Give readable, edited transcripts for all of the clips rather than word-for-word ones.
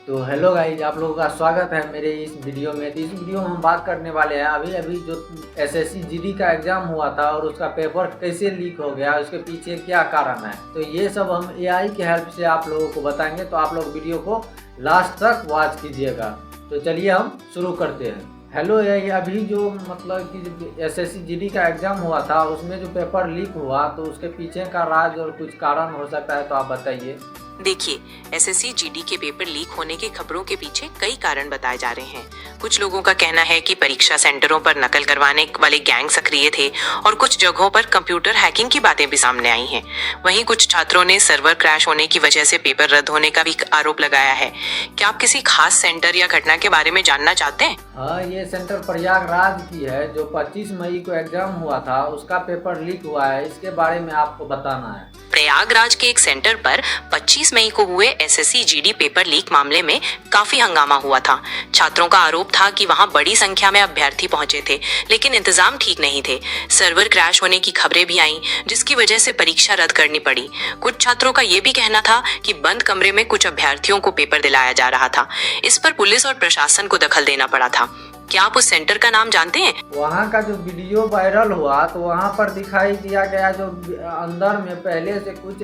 तो hello guys, आप लोगों का स्वागत है मेरे इस वीडियो में। तो इस वीडियो में हम बात करने वाले हैं अभी अभी जो एसएससी जीडी का एग्ज़ाम हुआ था और उसका पेपर कैसे लीक हो गया, उसके पीछे क्या कारण है। तो ये सब हम एआई की हेल्प से आप लोगों को बताएंगे, तो आप लोग वीडियो को लास्ट तक वॉच कीजिएगा। तो चलिए हम शुरू करते हैं। हेलो एआई, अभी जो मतलब कि एसएससी जीडी का एग्ज़ाम हुआ था उसमें जो पेपर लीक हुआ, तो उसके पीछे का राज और कुछ कारण हो सकता है, तो आप बताइए। देखिए, एसएससी जीडी के पेपर लीक होने की खबरों के पीछे कई कारण बताए जा रहे हैं। कुछ लोगों का कहना है कि परीक्षा सेंटरों पर नकल करवाने वाले गैंग सक्रिय थे और कुछ जगहों पर कंप्यूटर हैकिंग की बातें भी सामने आई हैं। वहीं कुछ छात्रों ने सर्वर क्रैश होने की वजह से पेपर रद्द होने का भी आरोप लगाया है। क्या आप किसी खास सेंटर या घटना के बारे में जानना चाहते हैं? हाँ, ये सेंटर प्रयागराज की है जो 25 मई को एग्जाम हुआ था, उसका पेपर लीक हुआ है। इसके बारे में आपको बताना है। प्रयागराज के एक सेंटर पर 25 मई को हुए एसएससी जीडी पेपर लीक मामले में काफी हंगामा हुआ था। छात्रों का आरोप था कि वहां बड़ी संख्या में अभ्यर्थी पहुंचे थे, लेकिन इंतजाम ठीक नहीं थे। सर्वर क्रैश होने की खबरें भी आईं, जिसकी वजह से परीक्षा रद्द करनी पड़ी। कुछ छात्रों का ये भी कहना था कि बंद कमरे में कुछ अभ्यर्थियों को पेपर दिलाया जा रहा था। इस पर पुलिस और प्रशासन को दखल देना पड़ा था। क्या आप उस सेंटर का नाम जानते हैं? वहाँ का जो वीडियो वायरल हुआ, तो वहाँ पर दिखाई दिया गया जो अंदर में पहले से कुछ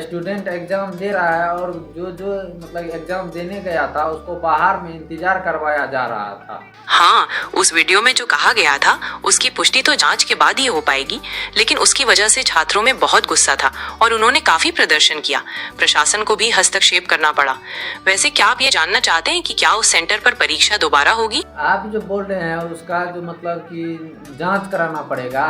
स्टूडेंट एग्जाम दे रहा है और जो जो मतलब एग्जाम देने गया था उसको बाहर में इंतजार करवाया जा रहा था। हाँ, उस वीडियो में जो कहा गया था उसकी पुष्टि तो जांच के बाद ही हो पाएगी, लेकिन उसकी वजह से छात्रों में बहुत गुस्सा था और उन्होंने काफी प्रदर्शन किया। प्रशासन को भी हस्तक्षेप करना पड़ा। वैसे क्या आप ये जानना चाहते हैं कि क्या उस सेंटर पर परीक्षा दोबारा होगी? आप जो बोल रहे हैं उसका जो मतलब कि जांच कराना पड़ेगा।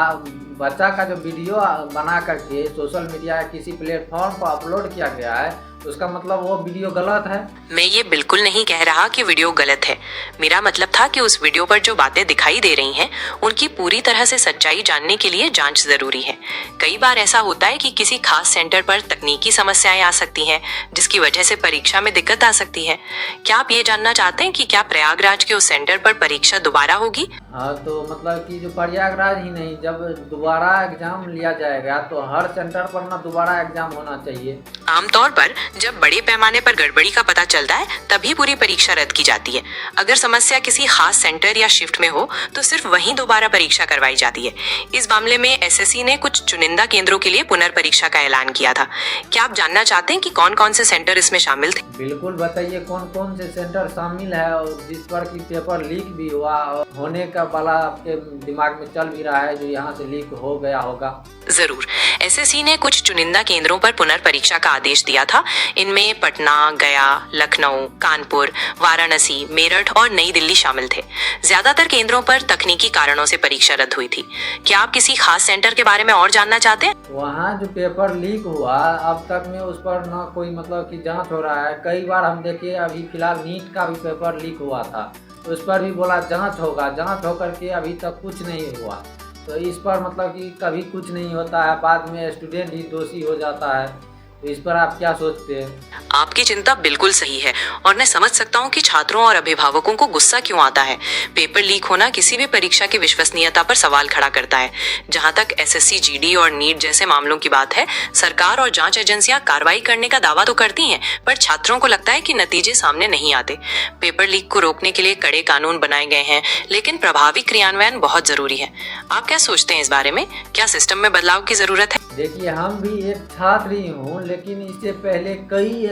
बच्चा का जो वीडियो बना करके सोशल मीडिया या किसी प्लेटफॉर्म पर अपलोड किया गया है, तो उसका मतलब वो वीडियो गलत है। मैं ये बिल्कुल नहीं कह रहा कि वीडियो गलत है। मेरा मतलब था कि उस वीडियो पर जो बातें दिखाई दे रही हैं, उनकी पूरी तरह से सच्चाई जानने के लिए जांच जरूरी है। कई बार ऐसा होता है कि किसी खास सेंटर पर तकनीकी समस्याएं आ सकती हैं, जिसकी वजह से परीक्षा में दिक्कत आ सकती है। क्या आप ये जानना चाहते हैं कि क्या प्रयागराज के उस सेंटर पर परीक्षा दोबारा होगी? हाँ, तो मतलब कि जो प्रयागराज ही नहीं, जब दोबारा एग्जाम लिया जाएगा तो हर सेंटर पर ना दोबारा एग्जाम होना चाहिए। आमतौर पर जब बड़े पैमाने पर गड़बड़ी का पता चलता है, तभी पूरी परीक्षा रद्द की जाती है। अगर समस्या किसी खास सेंटर या शिफ्ट में हो, तो सिर्फ वहीं दोबारा परीक्षा करवाई जाती है। इस मामले में एसएससी ने कुछ चुनिंदा केंद्रों के लिए पुनर्परीक्षा का ऐलान किया था। क्या आप जानना चाहते हैं कि कौन कौन से सेंटर इसमें शामिल थे? बिल्कुल बताइए, कौन कौन से सेंटर शामिल है और जिस पर की पेपर लीक भी हुआ और होने का वाला आपके दिमाग में चल भी रहा है जो यहाँ से लीक हो गया होगा। जरूर, एसएससी ने कुछ चुनिंदा केंद्रों पर पुनर्परीक्षा का आदेश दिया था। इनमें पटना, गया, लखनऊ, कानपुर, वाराणसी, मेरठ और नई दिल्ली शामिल थे। ज्यादातर केंद्रों पर तकनीकी कारणों से परीक्षा रद्द हुई थी। क्या आप किसी खास सेंटर के बारे में और जानना चाहते हैं? वहाँ जो पेपर लीक हुआ, अब तक में उस पर ना कोई मतलब कि जांच हो रहा है। कई बार हम देखिए, अभी फिलहाल नीट का भी पेपर लीक हुआ था, तो उस पर भी बोला जांच होगा, जांच होकर के अभी तक कुछ नहीं हुआ। तो इस पर मतलब कि कभी कुछ नहीं होता है, बाद में स्टूडेंट ही दोषी हो जाता है। तो इस पर आप क्या सोचते हैं? आपकी चिंता बिल्कुल सही है और मैं समझ सकता हूँ कि छात्रों और अभिभावकों को गुस्सा क्यों आता है। पेपर लीक होना किसी भी परीक्षा की विश्वसनीयता पर सवाल खड़ा करता है। जहाँ तक एसएससी जीडी और नीट जैसे मामलों की बात है, सरकार और जांच एजेंसियां कार्रवाई करने का दावा तो करती हैं, पर छात्रों को लगता है कि नतीजे सामने नहीं आते। पेपर लीक को रोकने के लिए कड़े कानून बनाए गए हैं, लेकिन प्रभावी क्रियान्वयन बहुत जरूरी है। आप क्या सोचते हैं इस बारे में? क्या सिस्टम में बदलाव की जरूरत है? देखिए, हम भी एक छात्र ही हूँ, लेकिन इससे पहले कई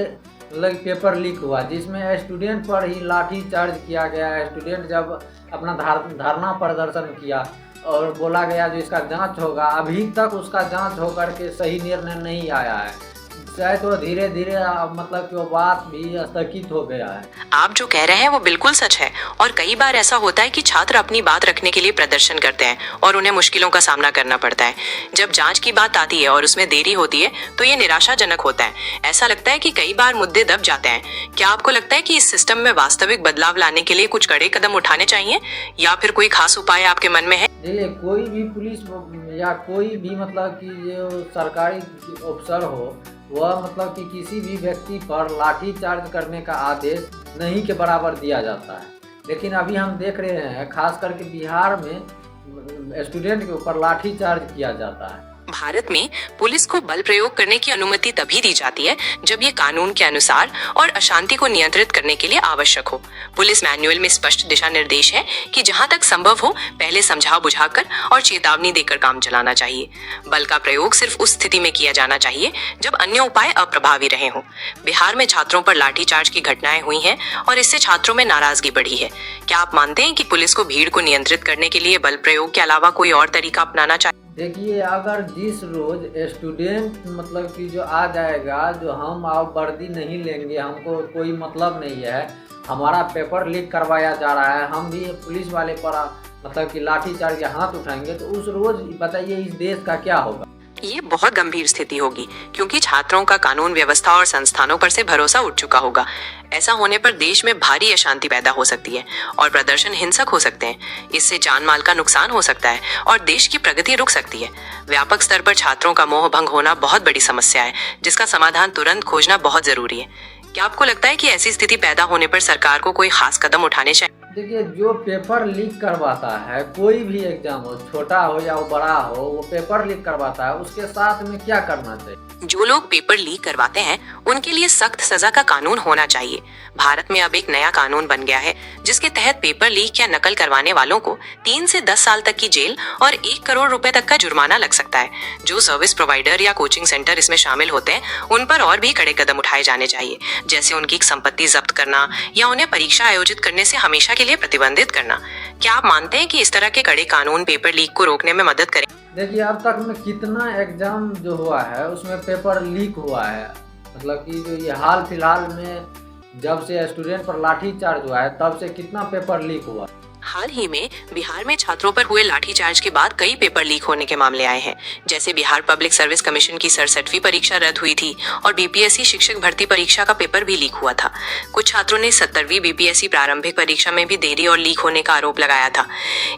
मतलब पेपर लीक हुआ जिसमें स्टूडेंट पर ही लाठी चार्ज किया गया। स्टूडेंट जब अपना धरना प्रदर्शन किया और बोला गया जो इसका जांच होगा, अभी तक उसका जांच होकर के सही निर्णय नहीं आया है। शायद तो धीरे धीरे मतलब कि वो बात भी स्थगित हो गया है। आप जो कह रहे हैं वो बिल्कुल सच है और कई बार ऐसा होता है कि छात्र अपनी बात रखने के लिए प्रदर्शन करते हैं और उन्हें मुश्किलों का सामना करना पड़ता है। जब जांच की बात आती है और उसमें देरी होती है, तो ये निराशाजनक होता है। ऐसा लगता है कि कई बार मुद्दे दब जाते हैं। क्या आपको लगता है कि इस सिस्टम में वास्तविक बदलाव लाने के लिए कुछ कड़े कदम उठाने चाहिए या फिर कोई खास उपाय आपके मन में है? देखिए, कोई भी पुलिस या कोई भी मतलब कि जो सरकारी अफसर हो, वह मतलब कि किसी भी व्यक्ति पर लाठी चार्ज करने का आदेश नहीं के बराबर दिया जाता है। लेकिन अभी हम देख रहे हैं खास करके बिहार में स्टूडेंट के ऊपर लाठी चार्ज किया जाता है। भारत में पुलिस को बल प्रयोग करने की अनुमति तभी दी जाती है जब ये कानून के अनुसार और अशांति को नियंत्रित करने के लिए आवश्यक हो। पुलिस मैनुअल में स्पष्ट दिशा निर्देश है कि जहां तक संभव हो पहले समझा बुझाकर और चेतावनी देकर काम चलाना चाहिए। बल का प्रयोग सिर्फ उस स्थिति में किया जाना चाहिए जब अन्य उपाय अप्रभावी रहे हों। बिहार में छात्रों पर लाठीचार्ज की घटनाएं हुई हैं और इससे छात्रों में नाराजगी बढ़ी है। क्या आप मानते हैं कि पुलिस को भीड़ को नियंत्रित करने के लिए बल प्रयोग के अलावा कोई और तरीका अपनाना चाहिए? देखिए, अगर जिस रोज स्टूडेंट मतलब कि जो आ जाएगा, जो हम आप वर्दी नहीं लेंगे, हमको कोई मतलब नहीं है, हमारा पेपर लीक करवाया जा रहा है, हम भी पुलिस वाले पर मतलब कि लाठीचार्ज या हाथ उठाएंगे, तो उस रोज बताइए इस देश का क्या होगा? ये बहुत गंभीर स्थिति होगी क्योंकि छात्रों का कानून व्यवस्था और संस्थानों पर से भरोसा उठ चुका होगा। ऐसा होने पर देश में भारी अशांति पैदा हो सकती है और प्रदर्शन हिंसक हो सकते हैं। इससे जान माल का नुकसान हो सकता है और देश की प्रगति रुक सकती है। व्यापक स्तर पर छात्रों का मोह भंग होना बहुत बड़ी समस्या है जिसका समाधान तुरंत खोजना बहुत जरूरी है। क्या आपको लगता है कि ऐसी स्थिति पैदा होने पर सरकार को कोई खास कदम उठाने चाहिए? देखिए, जो पेपर लीक करवाता है, कोई भी एग्जाम हो, छोटा हो या बड़ा हो, वो पेपर लीक करवाता है, उसके साथ में क्या करना चाहिए? जो लोग पेपर लीक करवाते हैं उनके लिए सख्त सजा का कानून होना चाहिए। भारत में अब एक नया कानून बन गया है जिसके तहत पेपर लीक या नकल करवाने वालों को 3 से 10 साल तक की जेल और 1 करोड़ रुपए तक का जुर्माना लग सकता है। जो सर्विस प्रोवाइडर या कोचिंग सेंटर इसमें शामिल होते हैं उन पर और भी कड़े कदम उठाए जाने चाहिए, जैसे उनकी संपत्ति जब्त करना या उन्हें परीक्षा आयोजित करने से हमेशा के लिए प्रतिबंधित करना। क्या आप मानते हैं कि इस तरह के कड़े कानून पेपर लीक को रोकने में मदद करें? देखिए, अब तक में कितना एग्जाम जो हुआ है उसमें पेपर लीक हुआ है। मतलब कि जो ये हाल फिलहाल में जब से स्टूडेंट पर लाठीचार्ज हुआ है तब से कितना पेपर लीक हुआ। हाल ही में बिहार में छात्रों पर हुए लाठीचार्ज के बाद कई पेपर लीक होने के मामले आए हैं। जैसे बिहार पब्लिक सर्विस कमीशन की 67वीं परीक्षा रद्द हुई थी और बीपीएससी शिक्षक भर्ती परीक्षा का पेपर भी लीक हुआ था। कुछ छात्रों ने 70वीं बीपीएससी प्रारंभिक परीक्षा में भी देरी और लीक होने का आरोप लगाया था।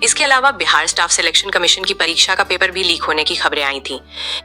इसके अलावा बिहार स्टाफ सिलेक्शन कमीशन की परीक्षा का पेपर भी लीक होने की खबरें आई थी।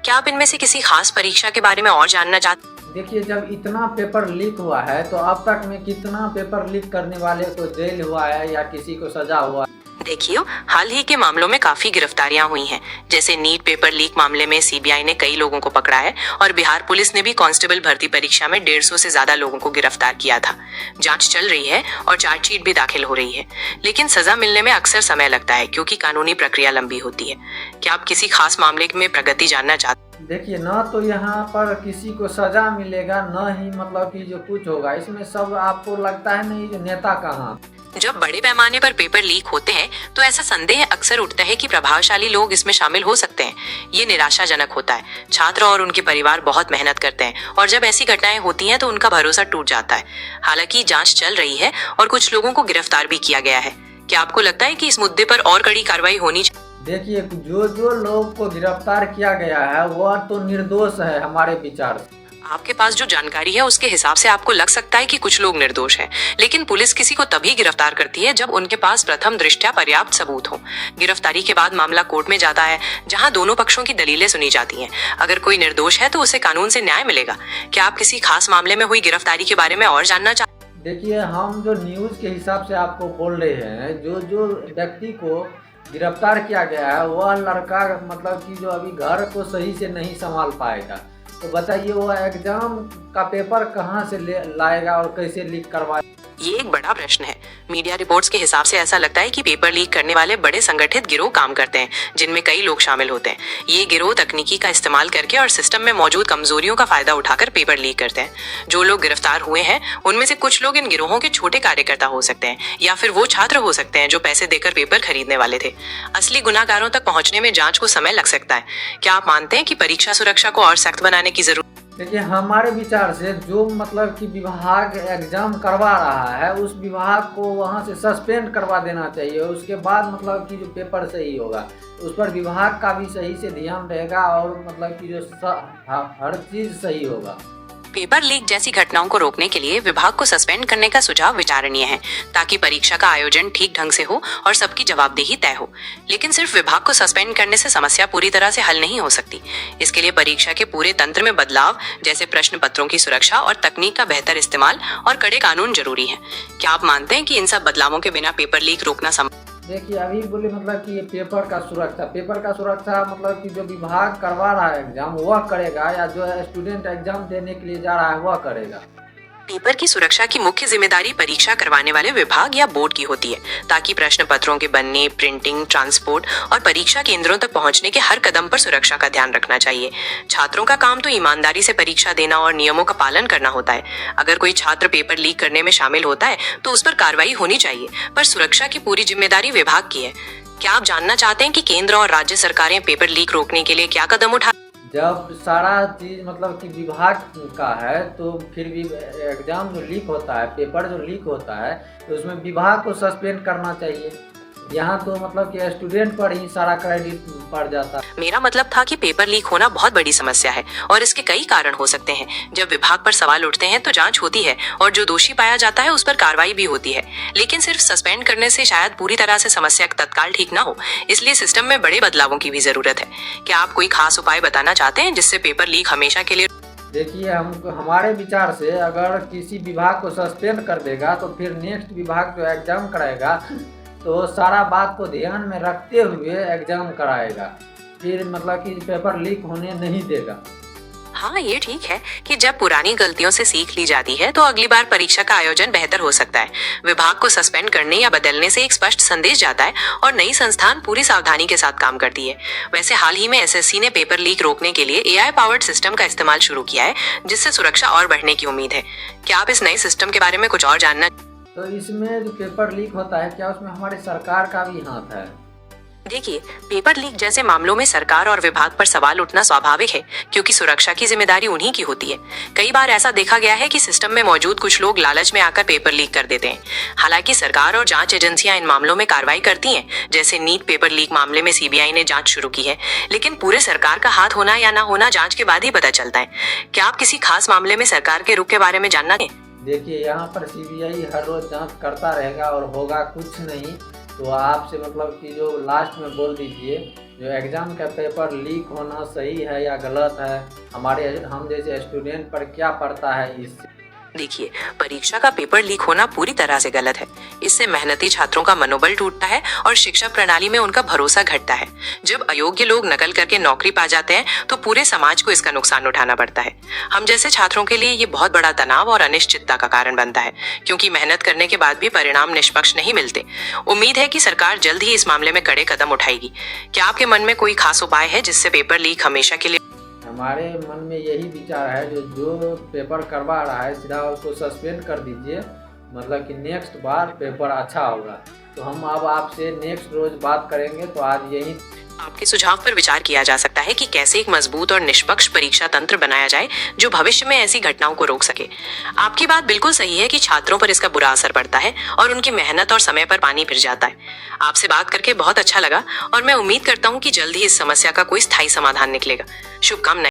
क्या आप इनमें से किसी खास परीक्षा के बारे में और जानना चाहते? देखिए, जब इतना पेपर लीक हुआ है तो अब तक में कितना पेपर लीक करने वाले को जेल हुआ है या किसी को सजा हुआ है? देखिए, हाल ही के मामलों में काफी गिरफ्तारियां हुई हैं। जैसे नीट पेपर लीक मामले में सीबीआई ने कई लोगों को पकड़ा है और बिहार पुलिस ने भी कांस्टेबल भर्ती परीक्षा में 150 से ज्यादा लोगों को गिरफ्तार किया था। जांच चल रही है और चार्जशीट भी दाखिल हो रही है, लेकिन सजा मिलने में अक्सर समय लगता है क्योंकि कानूनी प्रक्रिया लंबी होती है। क्या आप किसी खास मामले में प्रगति जानना चाहते? देखिए, न तो यहाँ पर किसी को सजा मिलेगा, न ही मतलब कि जो कुछ होगा इसमें सब आपको लगता है नहीं, जो नेता कहाँ। जब बड़े पैमाने पर पेपर लीक होते हैं तो ऐसा संदेह अक्सर उठता है कि प्रभावशाली लोग इसमें शामिल हो सकते हैं। ये निराशाजनक होता है। छात्र और उनके परिवार बहुत मेहनत करते हैं और जब ऐसी घटनाएं होती हैं तो उनका भरोसा टूट जाता है। हालांकि जांच चल रही है और कुछ लोगों को गिरफ्तार भी किया गया है। क्या आपको लगता है कि इस मुद्दे पर और कड़ी कार्रवाई होनी चाहिए? देखिए, जो लोग को गिरफ्तार किया गया है वह तो निर्दोष है हमारे विचार से। आपके पास जो जानकारी है उसके हिसाब से आपको लग सकता है कि कुछ लोग निर्दोष हैं, लेकिन पुलिस किसी को तभी गिरफ्तार करती है जब उनके पास प्रथम दृष्टया पर्याप्त सबूत हो। गिरफ्तारी के बाद मामला कोर्ट में जाता है जहां दोनों पक्षों की दलीलें सुनी जाती हैं। अगर कोई निर्दोष है तो उसे कानून से न्याय मिलेगा। क्या आप किसी खास मामले में हुई गिरफ्तारी के बारे में और जानना चाहते? देखिए, हम जो न्यूज के हिसाब से आपको बोल रहे हैं, जो व्यक्ति को गिरफ्तार किया गया है वह लड़का मतलब कि जो अभी घर को सही से नहीं संभाल पाएगा, तो बताइए वो एग्जाम का पेपर कहाँ से लाएगा और कैसे लीक करवाएगा? ये एक बड़ा प्रश्न है। मीडिया रिपोर्ट्स के हिसाब से ऐसा लगता है कि पेपर लीक करने वाले बड़े संगठित गिरोह काम करते हैं जिनमें कई लोग शामिल होते हैं। ये गिरोह तकनीकी का इस्तेमाल करके और सिस्टम में मौजूद कमजोरियों का फायदा उठाकर पेपर लीक करते हैं। जो लोग गिरफ्तार हुए हैं उनमें से कुछ लोग इन गिरोहों के छोटे कार्यकर्ता हो सकते हैं या फिर वो छात्र हो सकते हैं जो पैसे देकर पेपर खरीदने वाले थे। असली गुनाहगारों तक पहुंचने में जांच को समय लग सकता है। क्या आप मानते हैं कि परीक्षा सुरक्षा को और सख्त बनाने की जरूरत? देखिए, हमारे विचार से जो मतलब कि विभाग एग्जाम करवा रहा है उस विभाग को वहां से सस्पेंड करवा देना चाहिए। उसके बाद मतलब कि जो पेपर सही होगा उस पर विभाग का भी सही से ध्यान रहेगा और मतलब कि जो हर चीज सही होगा। पेपर लीक जैसी घटनाओं को रोकने के लिए विभाग को सस्पेंड करने का सुझाव विचारणीय है ताकि परीक्षा का आयोजन ठीक ढंग से हो और सबकी जवाबदेही तय हो। लेकिन सिर्फ विभाग को सस्पेंड करने से समस्या पूरी तरह से हल नहीं हो सकती। इसके लिए परीक्षा के पूरे तंत्र में बदलाव, जैसे प्रश्न पत्रों की सुरक्षा और तकनीक का बेहतर इस्तेमाल और कड़े कानून जरूरी है। क्या आप मानते हैं कि इन सब बदलावों के बिना पेपर लीक रोकना संभव? देखिए अभी बोले मतलब कि ये पेपर का सुरक्षा मतलब कि जो विभाग करवा रहा है एग्जाम वह करेगा या जो स्टूडेंट एग्जाम देने के लिए जा रहा है वह करेगा। पेपर की सुरक्षा की मुख्य जिम्मेदारी परीक्षा करवाने वाले विभाग या बोर्ड की होती है, ताकि प्रश्न पत्रों के बनने, प्रिंटिंग, ट्रांसपोर्ट और परीक्षा केंद्रों तक पहुंचने के हर कदम पर सुरक्षा का ध्यान रखना चाहिए। छात्रों का काम तो ईमानदारी से परीक्षा देना और नियमों का पालन करना होता है। अगर कोई छात्र पेपर लीक करने में शामिल होता है तो उस पर कार्रवाई होनी चाहिए, पर सुरक्षा की पूरी जिम्मेदारी विभाग की है। क्या आप जानना चाहते हैं कि केंद्र और राज्य सरकारें पेपर लीक रोकने के लिए क्या कदम उठा? जब सारा चीज मतलब कि विभाग का है तो फिर भी एग्जाम जो लीक होता है, पेपर जो लीक होता है तो उसमें विभाग को सस्पेंड करना चाहिए। यहाँ तो मतलब कि स्टूडेंट पर ही सारा क्रेडिट पड़ जाता है। मेरा मतलब था कि पेपर लीक होना बहुत बड़ी समस्या है और इसके कई कारण हो सकते हैं। जब विभाग पर सवाल उठते हैं तो जांच होती है और जो दोषी पाया जाता है उस पर कार्रवाई भी होती है, लेकिन सिर्फ सस्पेंड करने से शायद पूरी तरह से समस्या तत्काल ठीक ना हो। इसलिए सिस्टम में बड़े बदलावों की भी जरूरत है। क्या आप कोई खास उपाय बताना चाहते हैं जिससे पेपर लीक हमेशा के लिए? देखिए हमारे विचार से अगर किसी विभाग को सस्पेंड कर देगा तो फिर नेक्स्ट विभाग जो एग्जाम कराएगा तो सारा बात को ध्यान में रखते हुए एग्जाम कराएगा, फिर मतलब कि पेपर लीक होने नहीं देगा। हाँ, ये ठीक है कि जब पुरानी गलतियों से सीख ली जाती है तो अगली बार परीक्षा का आयोजन बेहतर हो सकता है। विभाग को सस्पेंड करने या बदलने से एक स्पष्ट संदेश जाता है और नई संस्थान पूरी सावधानी के साथ काम करती है। वैसे हाल ही में एसएससी ने पेपर लीक रोकने के लिए एआई पावर्ड सिस्टम का इस्तेमाल शुरू किया है, जिससे सुरक्षा और बढ़ने की उम्मीद है। क्या आप इस नए सिस्टम के बारे में कुछ और जानना? तो इसमें जो पेपर लीक होता है क्या उसमें हमारी सरकार का भी हाथ है? देखिए, पेपर लीक जैसे मामलों में सरकार और विभाग पर सवाल उठना स्वाभाविक है, क्योंकि सुरक्षा की जिम्मेदारी उन्हीं की होती है। कई बार ऐसा देखा गया है कि सिस्टम में मौजूद कुछ लोग लालच में आकर पेपर लीक कर देते हैं। हालांकि सरकार और जांच एजेंसियां इन मामलों में कार्रवाई करती हैं। जैसे नीट पेपर लीक मामले में सीबीआई ने जांच शुरू की है, लेकिन पूरे सरकार का हाथ होना या ना होना जांच के बाद ही पता चलता है। क्या आप किसी खास मामले में सरकार के रुख के बारे में जानना चाहते हैं? देखिए यहाँ पर सीबीआई हर रोज जांच करता रहेगा और होगा कुछ नहीं। तो आपसे मतलब कि जो लास्ट में बोल दीजिए, जो एग्ज़ाम का पेपर लीक होना सही है या गलत है, हम जैसे स्टूडेंट पर क्या पड़ता है इससे? देखिए, परीक्षा का पेपर लीक होना पूरी तरह से गलत है। इससे मेहनती छात्रों का मनोबल टूटता है और शिक्षा प्रणाली में उनका भरोसा घटता है। जब अयोग्य लोग नकल करके नौकरी पा जाते हैं तो पूरे समाज को इसका नुकसान उठाना पड़ता है। हम जैसे छात्रों के लिए ये बहुत बड़ा तनाव और अनिश्चितता का कारण बनता है, क्योंकि मेहनत करने के बाद भी परिणाम निष्पक्ष नहीं मिलते। उम्मीद है कि सरकार जल्द ही इस मामले में कड़े कदम उठाएगी। क्या आपके मन में कोई खास उपाय है जिससे पेपर लीक हमेशा के लिए? हमारे मन में यही विचार है, जो पेपर करवा रहा है सीधा उसको सस्पेंड कर दीजिए, मतलब कि नेक्स्ट बार पेपर अच्छा होगा। तो हम अब आपसे नेक्स्ट रोज बात करेंगे। तो आज यही आपके सुझाव पर विचार किया जा सकता है कि कैसे एक मजबूत और निष्पक्ष परीक्षा तंत्र बनाया जाए जो भविष्य में ऐसी घटनाओं को रोक सके। आपकी बात बिल्कुल सही है कि छात्रों पर इसका बुरा असर पड़ता है और उनकी मेहनत और समय पर पानी फिर जाता है। आपसे बात करके बहुत अच्छा लगा और मैं उम्मीद करता हूँ कि जल्द ही इस समस्या का कोई स्थायी समाधान निकलेगा। शुभकामनाएं।